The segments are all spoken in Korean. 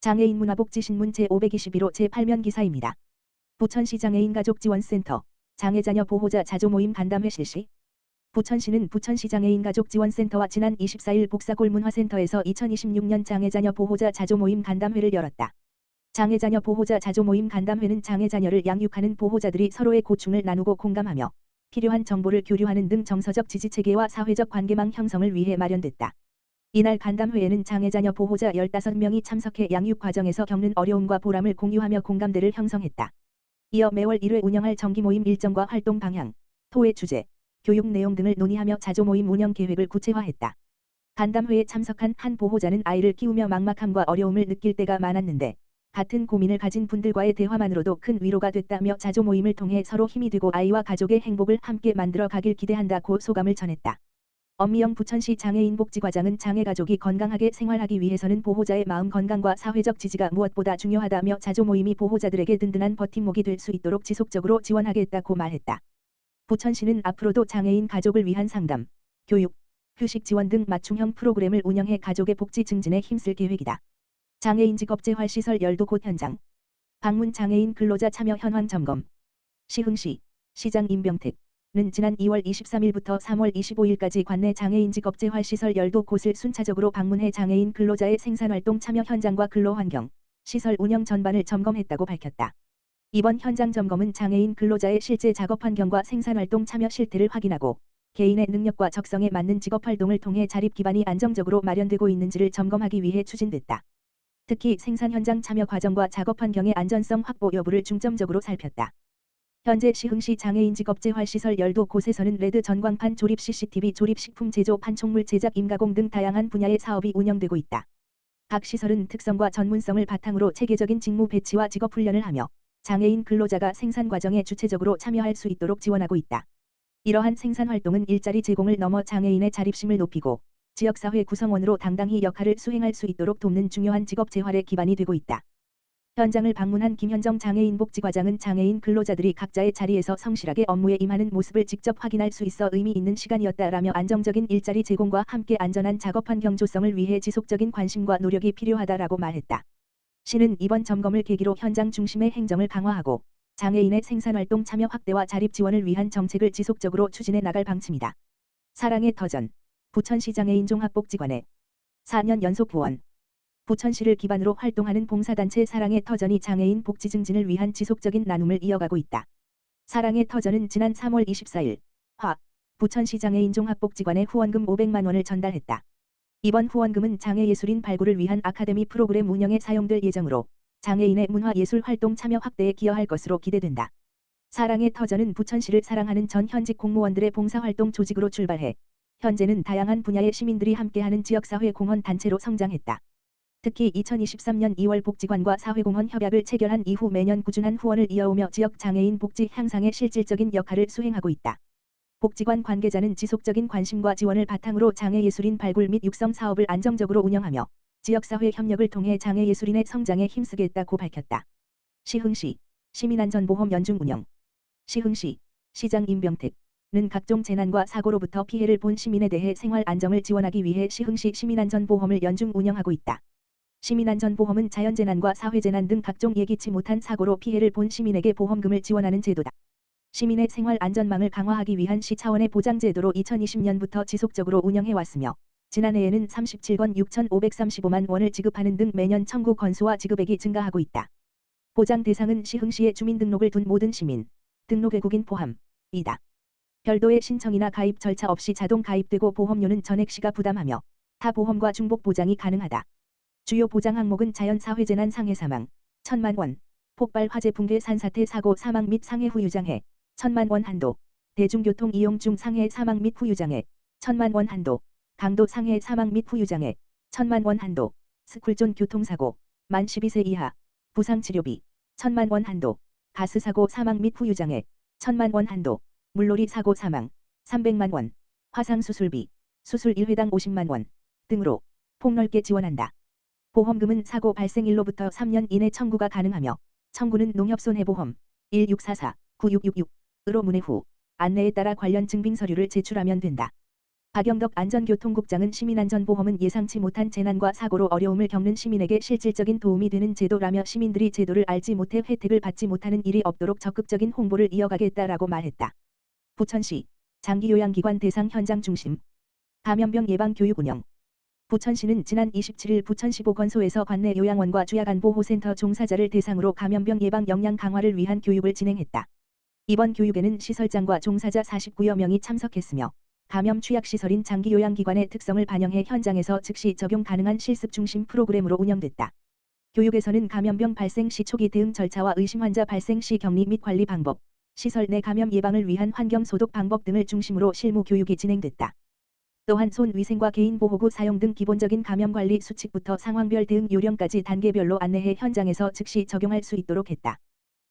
장애인 문화복지신문 제521호 제8면 기사입니다. 부천시 장애인가족지원센터 장애자녀 보호자 자조모임 간담회 실시. 부천시는 부천시 장애인가족지원센터와 지난 24일 복사골문화센터에서 2026년 장애자녀 보호자 자조모임 간담회를 열었다. 장애자녀 보호자 자조모임 간담회는 장애자녀를 양육하는 보호자들이 서로의 고충을 나누고 공감하며 필요한 정보를 교류하는 등 정서적 지지체계와 사회적 관계망 형성을 위해 마련됐다. 이날 간담회에는 장애자녀 보호자 15명이 참석해 양육 과정에서 겪는 어려움과 보람을 공유하며 공감대를 형성했다. 이어 매월 1회 운영할 정기모임 일정과 활동 방향, 토의 주제, 교육 내용 등을 논의하며 자조모임 운영 계획을 구체화했다. 간담회에 참석한 한 보호자는 아이를 키우며 막막함과 어려움을 느낄 때가 많았는데 같은 고민을 가진 분들과의 대화만으로도 큰 위로가 됐다며 자조모임을 통해 서로 힘이 되고 아이와 가족의 행복을 함께 만들어 가길 기대한다고 소감을 전했다. 엄미영 부천시 장애인복지과장은 장애가족이 건강하게 생활하기 위해서는 보호자의 마음 건강과 사회적 지지가 무엇보다 중요하다며 자조모임이 보호자들에게 든든한 버팀목이 될 수 있도록 지속적으로 지원하겠다고 말했다. 부천시는 앞으로도 장애인 가족을 위한 상담, 교육, 휴식 지원 등 맞춤형 프로그램을 운영해 가족의 복지 증진에 힘쓸 계획이다. 장애인 직업재활시설 열도 곳 현장 방문 장애인 근로자 참여 현황 점검. 시흥시 시장 임병택는 지난 2월 23일부터 3월 25일까지 관내 장애인 직업재활시설 열도 곳을 순차적으로 방문해 장애인 근로자의 생산활동 참여 현장과 근로환경, 시설 운영 전반을 점검했다고 밝혔다. 이번 현장 점검은 장애인 근로자의 실제 작업 환경과 생산활동 참여 실태를 확인하고 개인의 능력과 적성에 맞는 직업활동을 통해 자립 기반이 안정적으로 마련되고 있는지를 점검하기 위해 추진됐다. 특히 생산 현장 참여 과정과 작업 환경의 안전성 확보 여부를 중점적으로 살폈다. 현재 시흥시 장애인 직업재활시설 열도 곳에서는 레드 전광판 조립 CCTV 조립 식품 제조 판촉물 제작 임가공 등 다양한 분야의 사업이 운영되고 있다. 각 시설은 특성과 전문성을 바탕으로 체계적인 직무 배치와 직업 훈련을 하며 장애인 근로자가 생산 과정에 주체적으로 참여할 수 있도록 지원하고 있다. 이러한 생산 활동은 일자리 제공을 넘어 장애인의 자립심을 높이고 지역사회 구성원으로 당당히 역할을 수행할 수 있도록 돕는 중요한 직업 재활의 기반이 되고 있다. 현장을 방문한 김현정 장애인복지과장은 장애인 근로자들이 각자의 자리에서 성실하게 업무에 임하는 모습을 직접 확인할 수 있어 의미 있는 시간이었다라며 안정적인 일자리 제공과 함께 안전한 작업 환경 조성을 위해 지속적인 관심과 노력이 필요하다라고 말했다. 시는 이번 점검을 계기로 현장 중심의 행정을 강화하고 장애인의 생산활동 참여 확대와 자립 지원을 위한 정책을 지속적으로 추진해 나갈 방침이다. 사랑의 터전 부천시 장애인 종합복지관의 4년 연속 후원. 부천시를 기반으로 활동하는 봉사단체 사랑의 터전이 장애인 복지 증진을 위한 지속적인 나눔을 이어가고 있다. 사랑의 터전은 지난 3월 24일 부천시 장애인 종합복지관에 후원금 500만 원을 전달했다. 이번 후원금은 장애예술인 발굴을 위한 아카데미 프로그램 운영에 사용될 예정으로 장애인의 문화예술 활동 참여 확대에 기여할 것으로 기대된다. 사랑의 터전은 부천시를 사랑하는 전 현직 공무원들의 봉사활동 조직으로 출발해 현재는 다양한 분야의 시민들이 함께하는 지역사회 공헌 단체로 성장했다. 특히 2023년 2월 복지관과 사회공헌 협약을 체결한 이후 매년 꾸준한 후원을 이어오며 지역 장애인 복지 향상에 실질적인 역할을 수행하고 있다. 복지관 관계자는 지속적인 관심과 지원을 바탕으로 장애예술인 발굴 및 육성 사업을 안정적으로 운영하며 지역사회 협력을 통해 장애예술인의 성장에 힘쓰겠다고 밝혔다. 시흥시 시민안전보험 연중 운영. 시흥시 시장 임병택는 각종 재난과 사고로부터 피해를 본 시민에 대해 생활 안정을 지원하기 위해 시흥시 시민안전보험을 연중 운영하고 있다. 시민안전보험은 자연재난과 사회재난 등 각종 예기치 못한 사고로 피해를 본 시민에게 보험금을 지원하는 제도다. 시민의 생활 안전망을 강화하기 위한 시 차원의 보장제도로 2020년부터 지속적으로 운영해왔으며 지난해에는 37건 6,535만 원을 지급하는 등 매년 청구 건수와 지급액이 증가하고 있다. 보장 대상은 시흥시에 주민등록을 둔 모든 시민, 등록 외국인 포함이다. 별도의 신청이나 가입 절차 없이 자동 가입되고 보험료는 전액시가 부담하며 타 보험과 중복 보장이 가능하다. 주요 보장 항목은 자연 사회재난 상해 사망 1,000만 원, 폭발 화재 붕괴 산사태 사고 사망 및 상해 후 유장해 1,000만 원 한도, 대중교통 이용 중 상해 사망 및 후 유장해 1,000만 원 한도, 강도 상해 사망 및 후 유장해 1,000만 원 한도, 스쿨존 교통사고 만 12세 이하, 부상치료비 1,000만 원 한도, 가스사고 사망 및 후 유장해 1,000만 원 한도, 물놀이 사고 사망 300만 원, 화상수술비, 수술 1회당 50만 원 등으로 폭넓게 지원한다. 보험금은 사고 발생일로부터 3년 이내 청구가 가능하며 청구는 농협손해보험 1644-9666으로 문의 후 안내에 따라 관련 증빙서류를 제출하면 된다. 박영덕 안전교통국장은 시민안전보험은 예상치 못한 재난과 사고로 어려움을 겪는 시민에게 실질적인 도움이 되는 제도라며 시민들이 제도를 알지 못해 혜택을 받지 못하는 일이 없도록 적극적인 홍보를 이어가겠다라고 말했다. 부천시 장기요양기관 대상 현장 중심 감염병 예방 교육 운영. 부천시는 지난 27일 부천시 보건소에서 관내 요양원과 주야간보호센터 종사자를 대상으로 감염병 예방 역량 강화를 위한 교육을 진행했다. 이번 교육에는 시설장과 종사자 49여 명이 참석했으며 감염 취약시설인 장기요양기관의 특성을 반영해 현장에서 즉시 적용 가능한 실습 중심 프로그램으로 운영됐다. 교육에서는 감염병 발생 시 초기 대응 절차와 의심 환자 발생 시 격리 및 관리 방법, 시설 내 감염 예방을 위한 환경 소독 방법 등을 중심으로 실무 교육이 진행됐다. 또한 손 위생과 개인보호구 사용 등 기본적인 감염관리 수칙부터 상황별 대응 요령까지 단계별로 안내해 현장에서 즉시 적용할 수 있도록 했다.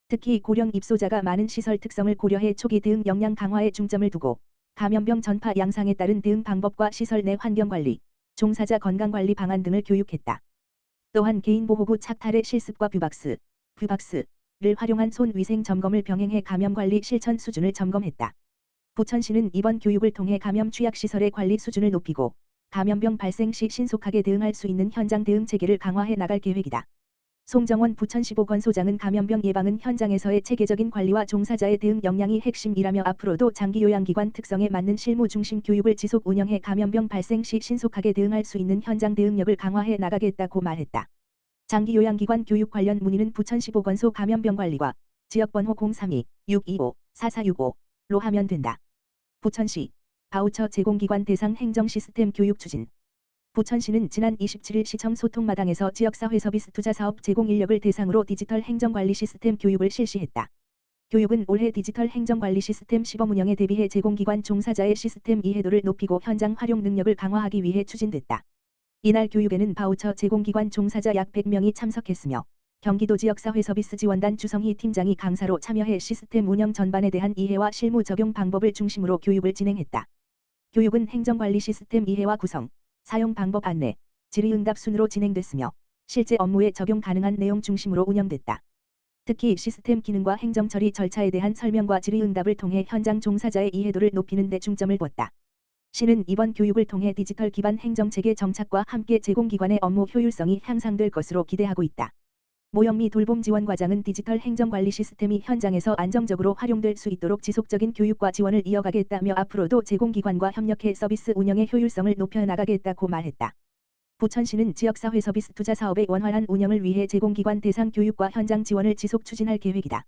특히 고령 입소자가 많은 시설 특성을 고려해 초기 대응 역량 강화에 중점을 두고 감염병 전파 양상에 따른 대응 방법과 시설 내 환경관리, 종사자 건강관리 방안 등을 교육했다. 또한 개인보호구 착탈의 실습과 뷰박스를 활용한 손 위생 점검을 병행해 감염관리 실천 수준을 점검했다. 부천시는 이번 교육을 통해 감염 취약시설의 관리 수준을 높이고 감염병 발생 시 신속하게 대응할 수 있는 현장 대응 체계를 강화해 나갈 계획이다. 송정원 부천시 보건소장은 감염병 예방은 현장에서의 체계적인 관리와 종사자의 대응 역량이 핵심이라며 앞으로도 장기요양기관 특성에 맞는 실무 중심 교육을 지속 운영해 감염병 발생 시 신속하게 대응할 수 있는 현장 대응력을 강화해 나가겠다고 말했다. 장기요양기관 교육 관련 문의는 부천시 보건소 감염병관리과 지역번호 032-625-4465로 하면 된다. 부천시 바우처 제공기관 대상 행정 시스템 교육 추진. 부천시는 지난 27일 시청 소통마당에서 지역사회 서비스 투자사업 제공 인력을 대상으로 디지털 행정관리 시스템 교육을 실시했다. 교육은 올해 디지털 행정관리 시스템 시범 운영에 대비해 제공기관 종사자의 시스템 이해도를 높이고 현장 활용 능력을 강화하기 위해 추진됐다. 이날 교육에는 바우처 제공기관 종사자 약 100명이 참석했으며 경기도 지역사회서비스지원단 주성희 팀장이 강사로 참여해 시스템 운영 전반에 대한 이해와 실무 적용 방법을 중심으로 교육을 진행했다. 교육은 행정관리 시스템 이해와 구성, 사용 방법 안내, 질의응답 순으로 진행됐으며 실제 업무에 적용 가능한 내용 중심으로 운영됐다. 특히 시스템 기능과 행정처리 절차에 대한 설명과 질의응답을 통해 현장 종사자의 이해도를 높이는 데 중점을 뒀다. 시는 이번 교육을 통해 디지털 기반 행정체계 정착과 함께 제공기관의 업무 효율성이 향상될 것으로 기대하고 있다. 모영미 돌봄지원과장은 디지털 행정관리 시스템이 현장에서 안정적으로 활용될 수 있도록 지속적인 교육과 지원을 이어가겠다며 앞으로도 제공기관과 협력해 서비스 운영의 효율성을 높여나가겠다고 말했다. 부천시는 지역사회 서비스 투자 사업의 원활한 운영을 위해 제공기관 대상 교육과 현장 지원을 지속 추진할 계획이다.